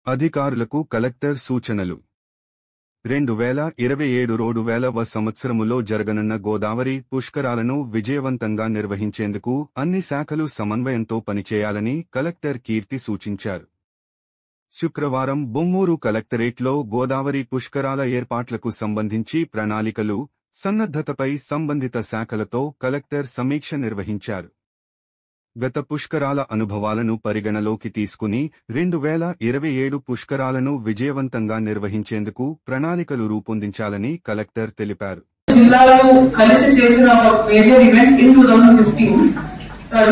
అధికారులకు కలెక్టర్ సూచనలు 2027 సంవత్సరములో జరగనున్న గోదావరి పుష్కరాలను విజయవంతంగా నిర్వహించేందుకు అన్ని శాఖలు సమన్వయంతో పనిచేయాలని కలెక్టర్ కీర్తి సూచించారు. శుక్రవారం బొమ్మూరు కలెక్టరేట్లో గోదావరి పుష్కరాల ఏర్పాట్లకు సంబంధించి ప్రణాళికలు, సన్నద్ధతపై సంబంధిత శాఖలతో కలెక్టర్ సమీక్ష నిర్వహించారు. గత పుష్కరాల అనుభవాలను పరిగణలోకి తీసుకుని 2027 పుష్కరాలను విజయవంతంగా నిర్వహించేందుకు ప్రణాళికలు రూపొందించాలని కలెక్టర్ తెలిపారు. జిల్లాలో కలిసి చేసిన ఒక మేజర్ ఈవెంట్ ఇన్ 2015,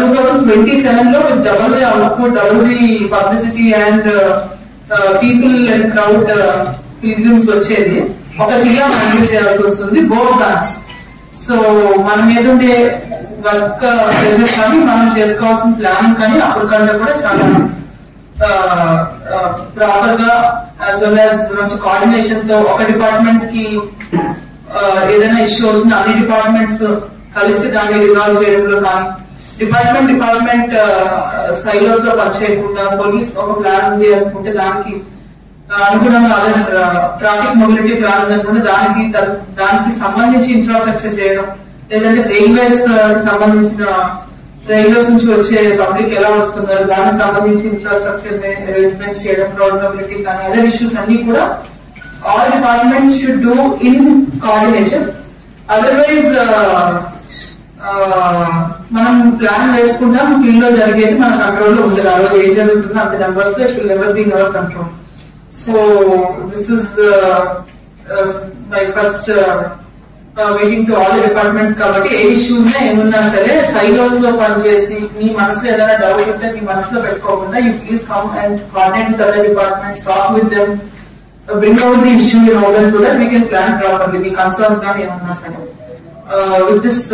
2027 లో with double the output, double the publicity and people and crowd pilgrims వచ్చేది ఒక జిల్లా మేనేజ్ చేయాల్సి వస్తుంది, బోత్ బ్రాంచ్. సో మన మీద ఉండే వర్క్ ప్రెషర్ కానీ మనం చేసుకోవాల్సిన ప్లానింగ్ కానీ అప్పటికంటే కూడా చాలా ప్రాపర్ గా యాజ్ వెల్ యాజ్ మంచి కోఆర్డినేషన్ తో ఒక డిపార్ట్మెంట్ కి ఏదైనా ఇష్యూ వచ్చిన అన్ని డిపార్ట్మెంట్స్ కలిసి దాన్ని రిజాల్వ్ చేయడంలో కానీ, డిపార్ట్మెంట్ సైలోస్ లో పనిచేయకుండా పోలీస్ ఒక ప్లాన్ ఉంది అనుకుంటే దానికి అనుగుణంగా ట్రాఫిక్ మొబిలిటీ ప్లాన్ ఉందనుకుంటే దానికి సంబంధించి ఇన్ఫ్రాస్ట్రక్చర్ చేయడం, లేదంటే రైల్వేస్ సంబంధించిన రైల్వేస్ నుంచి వచ్చే పబ్లిక్ ఎలా వస్తున్నారు దానికి సంబంధించి ఇన్ఫ్రాస్ట్రక్చర్ అరేంజ్మెంట్స్ చేయడం, క్రౌడ్ మొబిలిటీ కానీ అదర్ ఇష్యూస్ అన్ని కూడా all departments should do in coordination. Otherwise మనం ప్లాన్ వేసుకుంటాం, ఫీల్డ్ లో జరిగేది మన కంట్రోల్ లో ఉండదు. ఆ రోజు ఏం జరుగుతుందో అంత నెంబర్స్ లో it will never be in our control. So this is my first meeting to all the departments. కాబట్టి ఏ ఇష్యూ ఉన్నా ఏమున్నా సరే సైలోస్ లో పనిచేసి మీ మనసులో ఏదైనా డౌట్ ఉంటే మీ మనసులో పెట్టుకోకుండా you please come and coordinate with other departments, talk with them, bring out the issue in order so that we can plan properly. Me concerns కానీ ఏమన్నా సరే. With this